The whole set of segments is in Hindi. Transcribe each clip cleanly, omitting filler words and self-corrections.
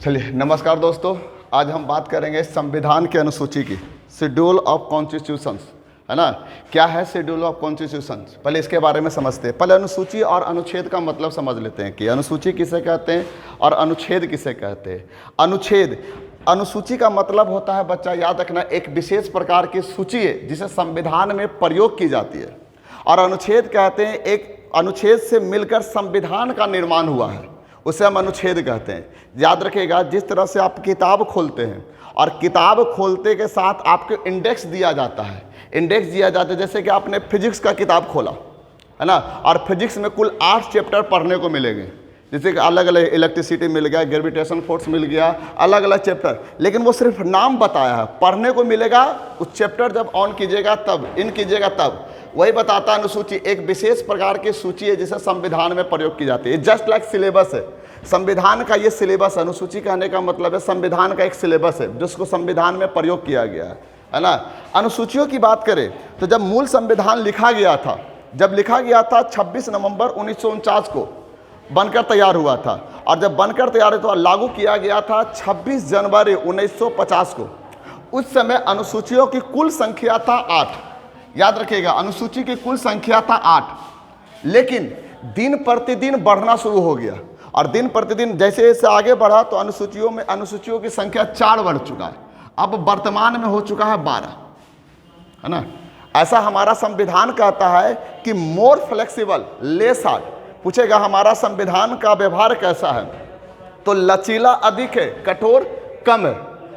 चलिए नमस्कार दोस्तों, आज हम बात करेंगे संविधान की अनुसूची की, शेड्यूल ऑफ कॉन्स्टिट्यूशंस, है ना। क्या है शेड्यूल ऑफ कॉन्स्टिट्यूशंस, पहले इसके बारे में समझते हैं। पहले अनुसूची और अनुच्छेद का मतलब समझ लेते हैं कि अनुसूची किसे कहते हैं और अनुच्छेद किसे कहते हैं। अनुसूची का मतलब होता है, बच्चा याद रखना, एक विशेष प्रकार की सूची है जिसे संविधान में प्रयोग की जाती है। और अनुच्छेद कहते हैं एक अनुच्छेद से मिलकर संविधान का निर्माण हुआ है, उसे हम अनुच्छेद कहते हैं। याद रखिएगा, जिस तरह से आप किताब खोलते हैं और किताब खोलते के साथ आपको इंडेक्स दिया जाता है, इंडेक्स दिया जाता है। जैसे कि आपने फिजिक्स का किताब खोला, है ना, और फिजिक्स में कुल 8 चैप्टर पढ़ने को मिलेंगे। जैसे कि अलग अलग इलेक्ट्रिसिटी मिल गया, ग्रेविटेशन फोर्स मिल गया, अलग अलग चैप्टर, लेकिन वो सिर्फ नाम बताया है। पढ़ने को मिलेगा उस चैप्टर जब ऑन कीजिएगा तब, इन कीजिएगा तब। वही बताता है अनुसूची एक विशेष प्रकार की सूची है जिसे संविधान में प्रयोग की जाती है। जस्ट लाइक सिलेबस है, संविधान का ये सिलेबस। अनुसूची कहने का मतलब है संविधान का एक सिलेबस है जिसको संविधान में प्रयोग किया गया है ना। अनुसूचियों की बात करें तो जब मूल संविधान लिखा गया था, 26 नवंबर 1949 को बनकर तैयार हुआ था, और जब बनकर तैयार हुआ तो लागू किया गया था 26 जनवरी 1950 को। उस समय अनुसूचियों की कुल संख्या था 8। याद रखिएगा, अनुसूची की कुल संख्या था 8, लेकिन दिन प्रतिदिन बढ़ना शुरू हो गया। और दिन प्रतिदिन जैसे जैसे आगे बढ़ा तो अनुसूचियों की संख्या 4 बढ़ चुका है। अब वर्तमान में हो चुका है 12, है ना। ऐसा हमारा संविधान कहता है कि मोर फ्लेक्सिबल, लेस हार्ड। पूछेगा हमारा संविधान का व्यवहार कैसा है, तो लचीला अधिक है, कठोर कम है।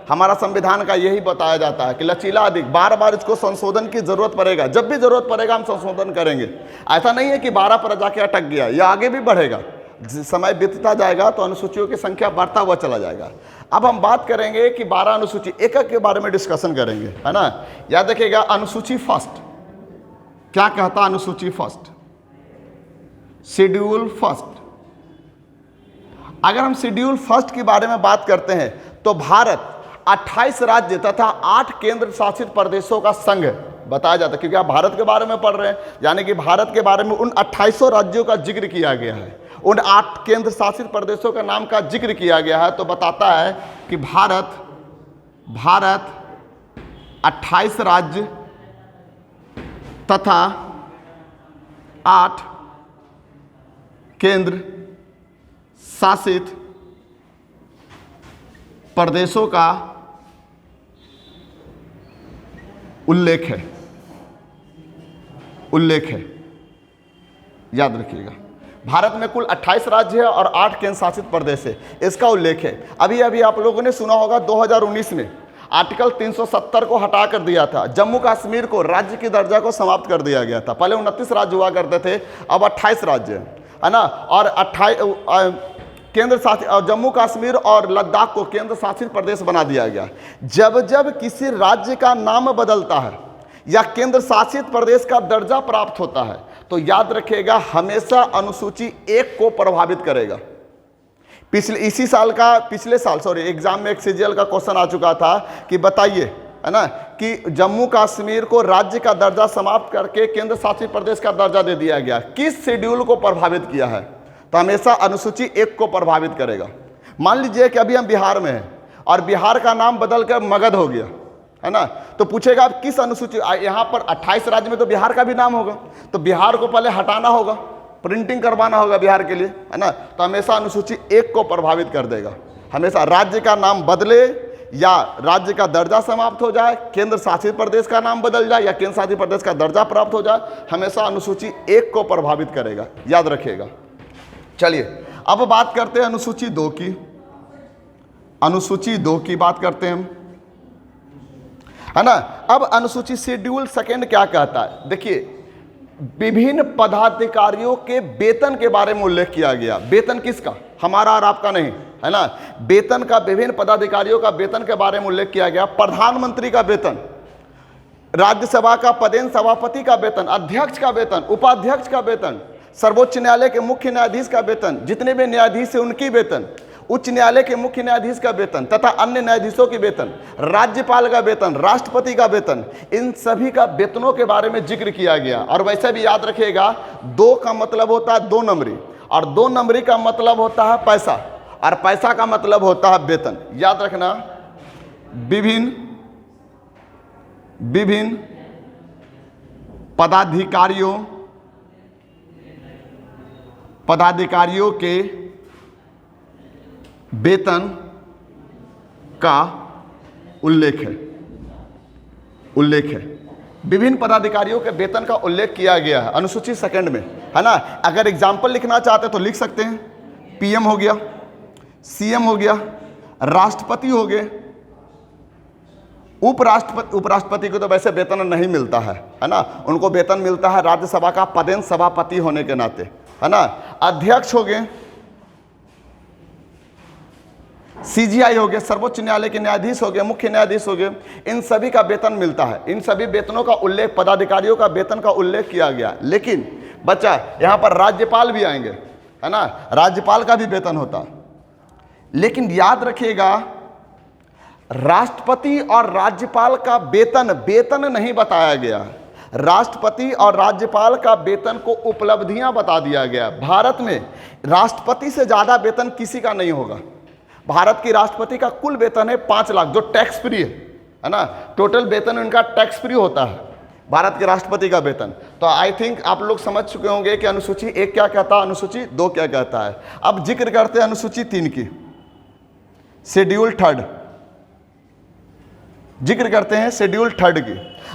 हमारा संविधान का यही बताया जाता है कि लचीला अधिक। बार बार इसको संशोधन की जरूरत पड़ेगा, जब भी जरूरत पड़ेगा हम संशोधन करेंगे। ऐसा नहीं है कि 12 पर जाके अटक गया, यह आगे भी बढ़ेगा। समय बीतता जाएगा तो अनुसूचियों की संख्या बढ़ता हुआ चला जाएगा। अब हम बात करेंगे कि 12 अनुसूची, एक एक के बारे में डिस्कशन करेंगे, है ना। याद रखिएगा, अनुसूची फर्स्ट क्या कहता है? अनुसूची फर्स्ट, शेड्यूल फर्स्ट। अगर हम शेड्यूल फर्स्ट के बारे में बात करते हैं तो भारत 28 राज्य तथा 8 केंद्र शासित प्रदेशों का संघ बताया जाता है। क्योंकि आप भारत के बारे में पढ़ रहे हैं, यानी कि भारत के बारे में उन 28 राज्यों का जिक्र किया गया है, उन 8 केंद्र शासित प्रदेशों का नाम का जिक्र किया गया है। तो बताता है कि भारत 28 राज्य तथा 8 केंद्र शासित प्रदेशों का उल्लेख है। याद रखिएगा, भारत में कुल 28 राज्य है और 8 केंद्र शासित प्रदेश है, इसका उल्लेख है। अभी आप लोगों ने सुना होगा 2019 में आर्टिकल 370 को हटा कर दिया था। जम्मू कश्मीर को राज्य की दर्जा को समाप्त कर दिया गया था। पहले 29 राज्य हुआ करते थे, अब 28 राज्य है ना। और 28 केंद्र शासित, और जम्मू कश्मीर और लद्दाख को केंद्र शासित प्रदेश बना दिया गया। जब जब किसी राज्य का नाम बदलता है या केंद्र शासित प्रदेश का दर्जा प्राप्त होता है तो याद रखिएगा हमेशा अनुसूची 1 को प्रभावित करेगा। पिछले साल एग्जाम में एक सीजीएल का क्वेश्चन आ चुका था कि बताइए, है ना, कि जम्मू कश्मीर को राज्य का दर्जा समाप्त करके केंद्र शासित प्रदेश का दर्जा दे दिया गया, किस शेड्यूल को प्रभावित किया है? तो हमेशा अनुसूची 1 को प्रभावित करेगा। मान लीजिए कि अभी हम बिहार में हैं और बिहार का नाम बदल कर मगध हो गया, है ना, तो पूछेगा आप किस अनुसूची, यहाँ पर 28 राज्य में तो बिहार का भी नाम होगा, तो बिहार को पहले हटाना होगा, प्रिंटिंग करवाना होगा बिहार के लिए, है ना। तो हमेशा अनुसूची 1 को प्रभावित कर देगा। हमेशा राज्य का नाम बदले या राज्य का दर्जा समाप्त हो जाए, केंद्र शासित प्रदेश का नाम बदल जाए या केंद्र शासित प्रदेश का दर्जा प्राप्त हो जाए, हमेशा अनुसूची 1 को प्रभावित करेगा। याद रखिएगा। चलिए अब बात करते हैं अनुसूची 2 की। अनुसूची 2 की बात करते हैं हम, है ना। अब अनुसूची शेड्यूल सेकंड क्या कहता है? देखिए, विभिन्न पदाधिकारियों के वेतन के बारे में उल्लेख किया गया। वेतन किसका? हमारा और आपका नहीं, है ना। वेतन का, विभिन्न पदाधिकारियों का वेतन के बारे में उल्लेख किया गया। प्रधानमंत्री का वेतन, राज्यसभा का पदेन सभापति का वेतन, अध्यक्ष का वेतन, उपाध्यक्ष का वेतन, सर्वोच्च न्यायालय के मुख्य न्यायाधीश का वेतन, जितने भी न्यायाधीश हैं उनकी वेतन, उच्च न्यायालय के मुख्य न्यायाधीश का वेतन तथा अन्य न्यायाधीशों के वेतन, राज्यपाल का वेतन, राष्ट्रपति का वेतन, इन सभी का वेतनों के बारे में जिक्र किया गया। और वैसे भी याद रखिएगा, 2 का मतलब होता है 2 नंबरी, और 2 नंबरी का मतलब होता है पैसा, और पैसा का मतलब होता है वेतन। याद रखना, विभिन्न पदाधिकारियों के वेतन का उल्लेख है। विभिन्न पदाधिकारियों के वेतन का उल्लेख किया गया है अनुसूची सेकंड में, है ना। अगर एग्जाम्पल लिखना चाहते हैं तो लिख सकते हैं, पीएम हो गया, सीएम हो गया, राष्ट्रपति हो गए, उपराष्ट्रपति को तो वैसे वेतन नहीं मिलता है ना, उनको वेतन मिलता है राज्यसभा का पदेन सभापति होने के नाते, है ना। अध्यक्ष हो गए, सीजीआई हो गए, सर्वोच्च न्यायालय के न्यायाधीश हो गए, मुख्य न्यायाधीश हो गए, इन सभी का वेतन मिलता है। इन सभी वेतनों का उल्लेख, पदाधिकारियों का वेतन का उल्लेख किया गया। लेकिन बच्चा यहां पर राज्यपाल भी आएंगे, है ना, राज्यपाल का भी वेतन होता। लेकिन याद रखिएगा, राष्ट्रपति और राज्यपाल का वेतन नहीं बताया गया। राष्ट्रपति और राज्यपाल का वेतन को उपलब्धियां बता दिया गया। भारत में राष्ट्रपति से ज्यादा वेतन किसी का नहीं होगा। भारत की राष्ट्रपति का कुल वेतन है 5 लाख, जो टैक्स फ्री है ना, टोटल वेतन उनका टैक्स फ्री होता है भारत के राष्ट्रपति का वेतन। तो आई थिंक आप लोग समझ चुके होंगे कि अनुसूची 1 क्या कहता है, अनुसूची 2 क्या कहता है। अब जिक्र करते हैं अनुसूची 3 की, शेड्यूल 3, जिक्र करते हैं शेड्यूल 3 की।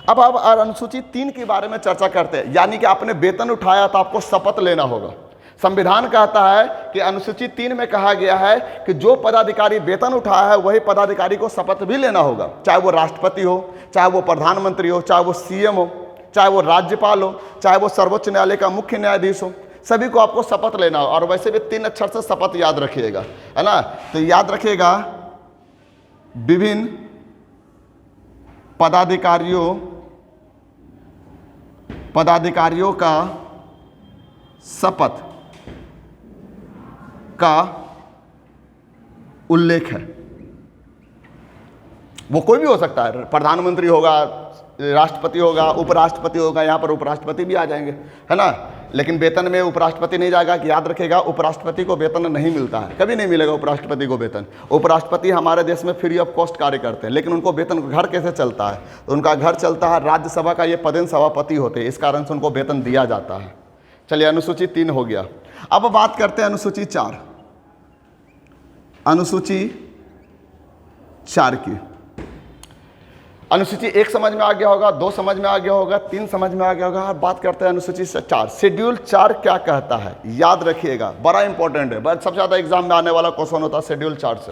अब अनुसूची 3 के बारे में चर्चा करते हैं, यानी कि आपने वेतन उठाया तो आपको शपथ लेना होगा। संविधान कहता है कि अनुसूची 3 में कहा गया है कि जो पदाधिकारी वेतन उठाया है वही पदाधिकारी को शपथ भी लेना होगा, चाहे वो राष्ट्रपति हो, चाहे वो प्रधानमंत्री हो, चाहे वो सीएम हो, चाहे वो राज्यपाल हो, चाहे वो सर्वोच्च न्यायालय का मुख्य न्यायाधीश हो, सभी को आपको शपथ लेना हो। और वैसे भी 3 अक्षर से शपथ याद रखिएगा, है ना। तो याद रखिएगा, विभिन्न पदाधिकारियों का शपथ का उल्लेख है। वो कोई भी हो सकता है, प्रधानमंत्री होगा, राष्ट्रपति होगा, उपराष्ट्रपति होगा, यहाँ पर उपराष्ट्रपति भी आ जाएंगे, है ना। लेकिन वेतन में उपराष्ट्रपति नहीं जाएगा, कि याद रखेगा उपराष्ट्रपति को वेतन नहीं मिलता है, कभी नहीं मिलेगा उपराष्ट्रपति को वेतन। उपराष्ट्रपति हमारे देश में फ्री ऑफ कॉस्ट कार्य करते हैं, लेकिन उनको वेतन, घर कैसे चलता है, तो उनका घर चलता है, राज्यसभा का ये पदेन सभापति होते हैं, इस कारण से उनको वेतन दिया जाता है। चलिए, अनुसूची 3 हो गया। अब बात करते हैं अनुसूची 4, अनुसूची 4 की। अनुसूची 1 समझ में आ गया होगा, 2 समझ में आ गया होगा, 3 समझ में आ गया होगा। अब बात करते हैं अनुसूची 4, शेड्यूल 4 क्या कहता है। याद रखिएगा, बड़ा इंपॉर्टेंट है, सबसे ज्यादा एग्जाम में आने वाला क्वेश्चन होता है शेड्यूल 4 से।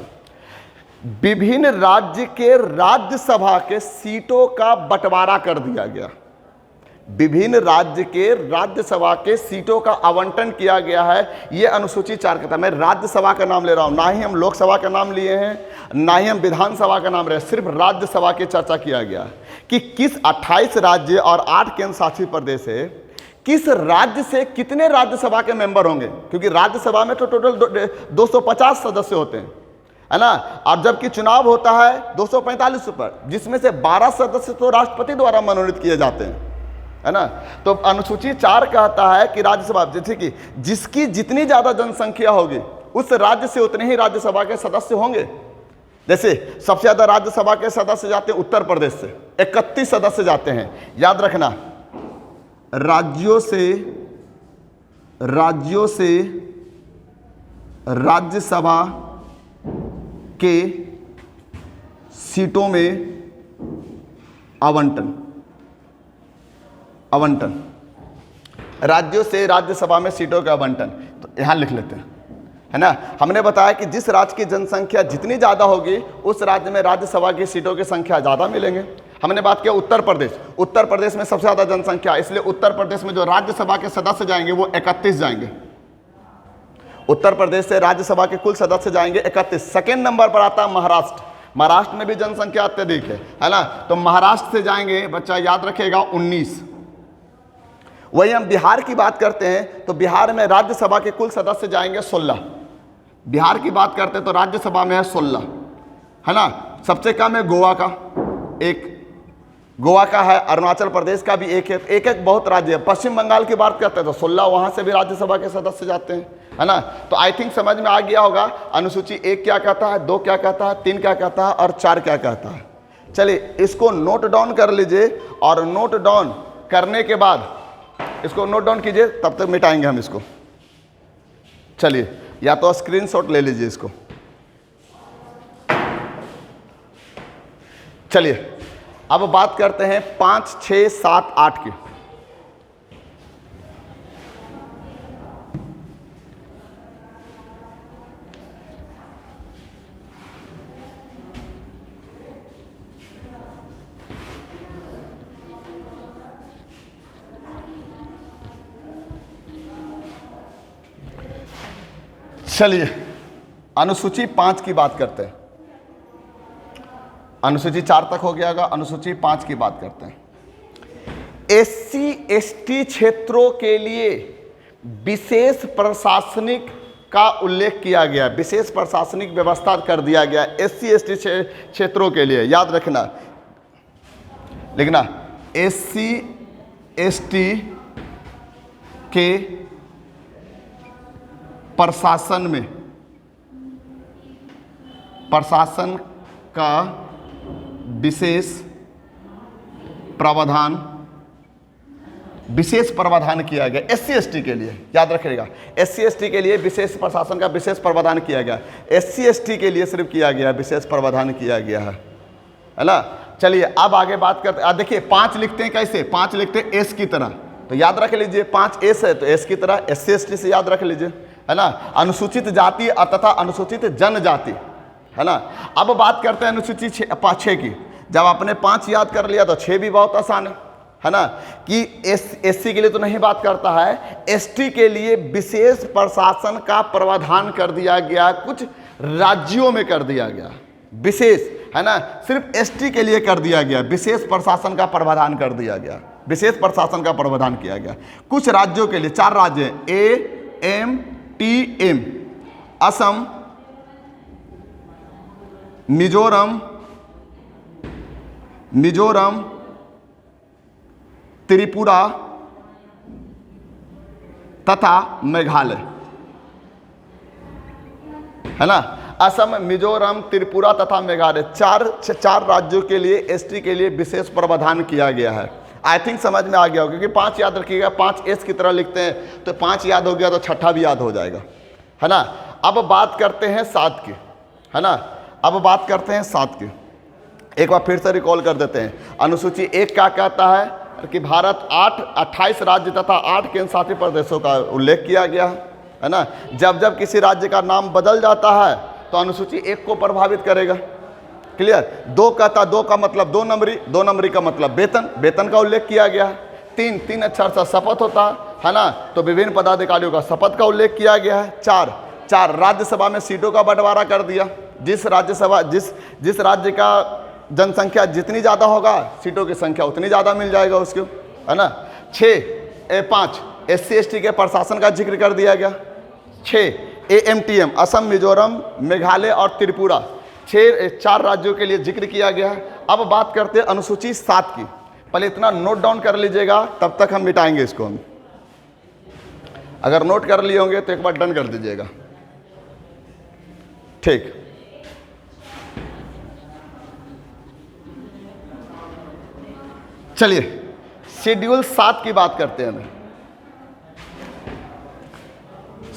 विभिन्न राज्य के राज्यसभा के सीटों का बंटवारा कर दिया गया। विभिन्न राज्य के राज्यसभा के सीटों का आवंटन किया गया है, ये अनुसूची 4 कहता है। मैं राज्यसभा का नाम ले रहा हूं, ना ही हम लोकसभा का नाम लिए हैं, ना ही हम विधानसभा का नाम रहे, सिर्फ राज्यसभा की चर्चा किया गया कि किस 28 राज्य और 8 केंद्र शासित प्रदेश है, किस राज्य से कितने राज्यसभा के मेंबर होंगे, क्योंकि राज्यसभा में तो टोटल 250 सदस्य होते हैं, है ना। और जबकि चुनाव होता है 245 पर, जिसमें से 12 सदस्य तो राष्ट्रपति द्वारा मनोनीत किए जाते हैं, है ना। तो अनुसूची 4 कहता है कि राज्यसभा, जैसे कि जिसकी जितनी ज्यादा जनसंख्या होगी उस राज्य से उतने ही राज्यसभा के सदस्य होंगे। जैसे सबसे ज्यादा राज्यसभा के सदस्य जाते हैं उत्तर प्रदेश से, 31 सदस्य जाते हैं। याद रखना, राज्यों से राज्यसभा के सीटों में आवंटन, राज्यों से राज्यसभा में सीटों का आवंटन। तो यहां लिख लेते हैं, है ना। हमने बताया कि जिस राज्य की जनसंख्या जितनी ज्यादा होगी उस राज्य में राज्यसभा की सीटों की संख्या ज्यादा मिलेंगे। हमने बात किया उत्तर प्रदेश, उत्तर प्रदेश में सबसे ज्यादा जनसंख्या, इसलिए उत्तर प्रदेश में जो राज्यसभा के सदस्य जाएंगे वो 31 जाएंगे। उत्तर प्रदेश से राज्यसभा के कुल सदस्य जाएंगे 31। सेकेंड नंबर पर आता है महाराष्ट्र। महाराष्ट्र में भी जनसंख्या अत्यधिक है ना। तो महाराष्ट्र से जाएंगे, बच्चा याद रखेगा, 19। वही हम बिहार की बात करते हैं तो बिहार में राज्यसभा के कुल सदस्य जाएंगे 16। बिहार की बात करते हैं तो राज्यसभा में है 16, है ना। सबसे कम है गोवा का 1, गोवा का है, अरुणाचल प्रदेश का भी 1 है। एक बहुत राज्य है। पश्चिम बंगाल की बात करते हैं तो 16, वहां से भी राज्यसभा के सदस्य जाते हैं, है ना। तो आई थिंक समझ में आ गया होगा अनुसूची 1 क्या कहता है, 2 क्या कहता है, 3 क्या कहता है और 4 क्या कहता है। चलिए इसको नोट डाउन कर लीजिए और नोट डाउन करने के बाद इसको नोट डाउन कीजिए, तब तक मिटाएंगे हम इसको। चलिए या तो स्क्रीनशॉट ले लीजिए इसको। चलिए अब बात करते हैं 5, 6, 7, 8 की। चलिए अनुसूची 5 की बात करते हैं। अनुसूची 4 तक हो गया होगा, अनुसूची 5 की बात करते हैं। एससी एसटी क्षेत्रों के लिए विशेष प्रशासनिक का उल्लेख किया गया, विशेष प्रशासनिक व्यवस्था कर दिया गया एससी एसटी क्षेत्रों के लिए। याद रखना, लिखना एससी एसटी के प्रशासन में, प्रशासन का विशेष प्रावधान किया गया एससी एसटी के लिए। याद रखिएगा एससी एसटी के लिए विशेष प्रशासन का विशेष प्रावधान किया गया, एससी एसटी के लिए सिर्फ किया गया, विशेष प्रावधान किया गया है ना। चलिए अब आगे बात करते हैं। देखिए 5 लिखते हैं कैसे, 5 लिखते हैं एस की तरह, तो याद रख लीजिए 5 एस है तो एस की तरह, एससी एसटी से याद रख लीजिए, है ना। अनुसूचित जाति तथा अनुसूचित जनजाति, है ना। अब बात करते हैं अनुसूची 6 की। जब आपने 5 याद कर लिया तो 6 भी बहुत आसान है ना। कि एससी के लिए तो नहीं बात करता है, एसटी के लिए विशेष प्रशासन का प्रावधान कर दिया गया, कुछ राज्यों में कर दिया गया विशेष, है ना। सिर्फ एसटी के लिए कर दिया गया, विशेष प्रशासन का प्रावधान कर दिया गया, विशेष प्रशासन का प्रावधान किया गया कुछ राज्यों के लिए। 4 राज्य हैं, AMTM, असम, मिजोरम, त्रिपुरा तथा मेघालय, है ना। असम, मिजोरम, त्रिपुरा तथा मेघालय, 4 राज्यों के लिए एसटी के लिए विशेष प्रावधान किया गया है। आई थिंक समझ में आ गया होगा, क्योंकि 5 याद रखिएगा, 5 एस की तरह लिखते हैं तो 5 याद हो गया तो 6ठा भी याद हो जाएगा, है ना। अब बात करते हैं 7 की, है ना। अब बात करते हैं 7 की, एक बार फिर से रिकॉल कर देते हैं। अनुसूची 1 क्या कहता है कि भारत 28 राज्य तथा 8 केंद्र शासित प्रदेशों का उल्लेख किया गया है ना। जब जब किसी राज्य का नाम बदल जाता है तो अनुसूची 1 को प्रभावित करेगा। क्लियर। 2 कहता, 2 का मतलब 2 नंबरी, 2 नंबरी का मतलब वेतन, वेतन का उल्लेख किया गया है। 3 अक्षर से शपथ होता है ना, तो विभिन्न पदाधिकारियों का शपथ का उल्लेख किया गया है। 4 राज्यसभा में सीटों का बंटवारा कर दिया, जिस राज्य का जनसंख्या जितनी ज़्यादा होगा सीटों की संख्या उतनी ज़्यादा मिल जाएगा उसको, है ना। 5 एससी एसटी के प्रशासन का जिक्र कर दिया गया। 6 AMTM, असम, मिजोरम, मेघालय और त्रिपुरा, 4 राज्यों के लिए जिक्र किया गया है। अब बात करते हैं अनुसूची 7 की। पहले इतना नोट डाउन कर लीजिएगा, तब तक हम मिटाएंगे इसको। हम अगर नोट कर लिए होंगे तो एक बार डन कर दीजिएगा, ठीक। चलिए शेड्यूल 7 की बात करते हैं।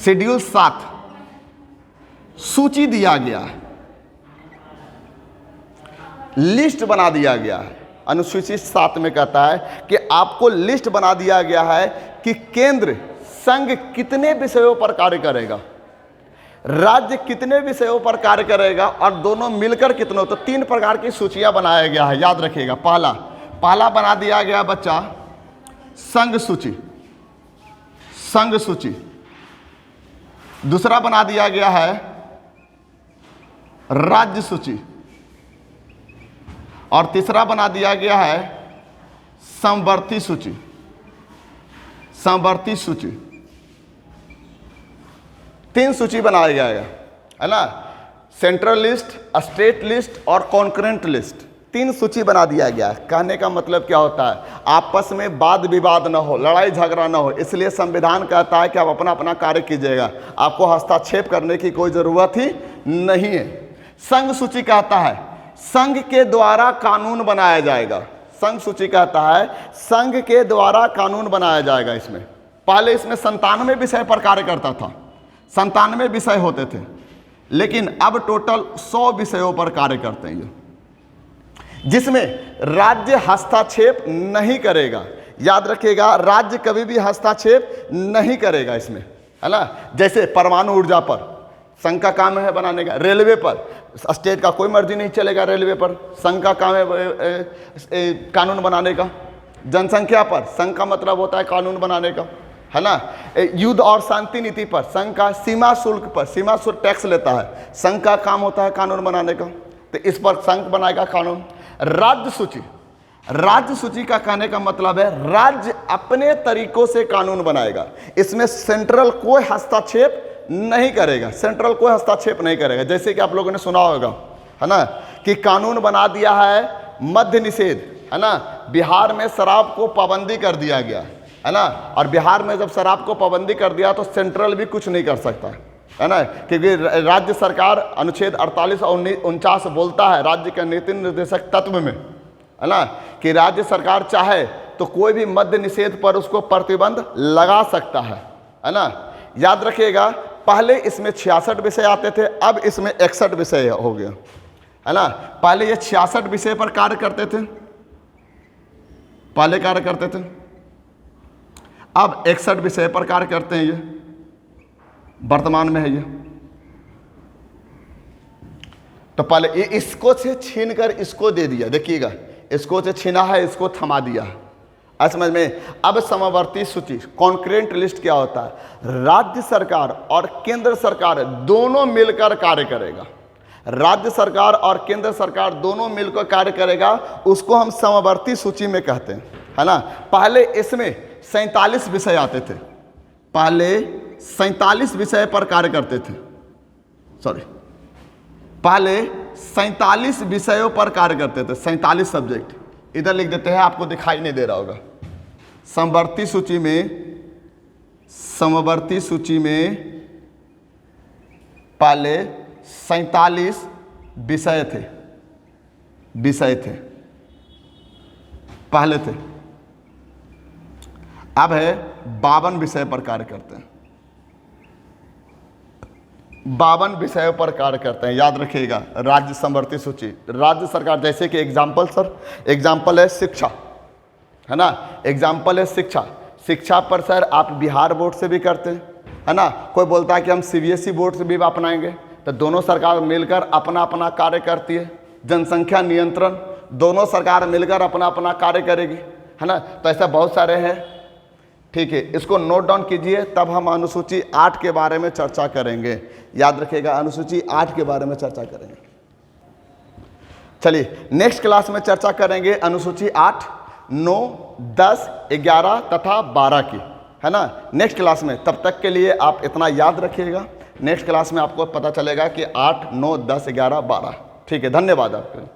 शेड्यूल 7 सूची दिया गया है, लिस्ट बना दिया गया है। अनुसूची 7 में कहता है कि आपको लिस्ट बना दिया गया है कि केंद्र संघ कितने विषयों पर कार्य करेगा, राज्य कितने विषयों पर कार्य करेगा और दोनों मिलकर कितनों। तो 3 प्रकार की सूचियां बनाया गया है, याद रखिएगा। पहला बना दिया गया बच्चा संघ सूची, दूसरा बना दिया गया है राज्य सूची और तीसरा बना दिया गया है समवर्ती सूची। 3 सूची बनाया गया है ना। सेंट्रल लिस्ट, स्टेट लिस्ट और कॉन्करेंट लिस्ट, 3 सूची बना दिया गया है। कहने का मतलब क्या होता है, आपस में वाद विवाद न हो, लड़ाई झगड़ा न हो, इसलिए संविधान कहता है कि आप अपना अपना कार्य कीजिएगा, आपको हस्तक्षेप करने की कोई ज़रूरत ही नहीं है। संघ सूची कहता है संघ के द्वारा कानून बनाया जाएगा। संघ सूची कहता है संघ के द्वारा कानून बनाया जाएगा। इसमें पहले इसमें 97 विषय पर कार्य करता था, 97 विषय होते थे, लेकिन अब टोटल 100 विषयों पर कार्य करते हैं ये, जिसमें राज्य हस्तक्षेप नहीं करेगा। याद रखिएगा, राज्य कभी भी हस्तक्षेप नहीं करेगा इसमें, है ना। जैसे परमाणु ऊर्जा पर संघ का काम है बनाने का, रेलवे पर स्टेट का कोई मर्जी नहीं चलेगा, रेलवे पर संघ का काम है कानून बनाने का। जनसंख्या पर संघ का मतलब होता है कानून बनाने का, है ना। युद्ध और शांति नीति पर संघ का, सीमा शुल्क पर, सीमा शुल्क टैक्स लेता है, संघ का काम होता है कानून बनाने का, तो इस पर संघ बनाएगा कानून। राज्य सूची, राज्य सूची का कहने का मतलब है राज्य अपने तरीकों से कानून बनाएगा, इसमें सेंट्रल कोई हस्तक्षेप नहीं करेगा, सेंट्रल कोई हस्तक्षेप नहीं करेगा। जैसे कि आप लोगों ने सुना होगा, है ना, कि कानून बना दिया है मद्य निषेध, है ना, बिहार में शराब को पाबंदी कर दिया गया, है ना। और बिहार में जब शराब को पाबंदी कर दिया तो सेंट्रल भी कुछ नहीं कर सकता, है ना, क्योंकि राज्य सरकार अनुच्छेद 48 और 49 बोलता है राज्य के नीति निर्देशक तत्व में, है ना, कि राज्य सरकार चाहे तो कोई भी मद्य निषेध पर उसको प्रतिबंध लगा सकता है ना। याद रखिएगा, पहले इसमें 66 विषय आते थे, अब इसमें 61 विषय हो गया, है ना। पहले ये 66 विषय पर कार्य करते थे, पहले कार्य करते थे, अब 61 विषय पर कार्य करते हैं, ये वर्तमान में है ये। तो पहले ये इसको से छीन कर इसको दे दिया, देखिएगा, इसको से छीना है, इसको थमा दिया है, समझ में। अब समवर्ती सूची, कॉन्करेंट लिस्ट क्या होता है, राज्य सरकार और केंद्र सरकार दोनों मिलकर कार्य करेगा, राज्य सरकार और केंद्र सरकार दोनों मिलकर कार्य करेगा, उसको हम समवर्ती सूची में कहते हैं, है ना। पहले इसमें 47 विषय आते थे, पहले 47 विषय पर कार्य करते थे, सॉरी, पहले 47 विषयों पर कार्य करते थे, 47 सब्जेक्ट। इधर लिख देते हैं, आपको दिखाई नहीं दे रहा होगा। समवर्ती सूची में, समवर्ती सूची में पहले 47 विषय थे, विषय थे पहले थे, अब है 52 विषय पर कार्य करते हैं, 52 विषयों पर कार्य करते हैं। याद रखिएगा, राज्य समवर्ती सूची, राज्य सरकार, जैसे कि एग्जाम्पल सर, एग्जाम्पल है शिक्षा, है ना, एग्जाम्पल है शिक्षा। शिक्षा पर सर आप बिहार बोर्ड से भी करते हैं, है ना। कोई बोलता है कि हम CBSE बोर्ड से भी अपनाएंगे, तो दोनों सरकार मिलकर अपना अपना कार्य करती है। जनसंख्या नियंत्रण, दोनों सरकार मिलकर अपना अपना कार्य करेगी, है ना। तो ऐसा बहुत सारे हैं, ठीक है, इसको नोट डाउन कीजिए, तब हम अनुसूची 8 के बारे में चर्चा करेंगे। याद रखिएगा, अनुसूची 8 के बारे में चर्चा करेंगे। चलिए नेक्स्ट क्लास में चर्चा करेंगे अनुसूची 8, 9, 10, 11 तथा 12 की, है ना, नेक्स्ट क्लास में। तब तक के लिए आप इतना याद रखिएगा, नेक्स्ट क्लास में आपको पता चलेगा कि 8, 9, 10, 11, 12। ठीक है, धन्यवाद आपका।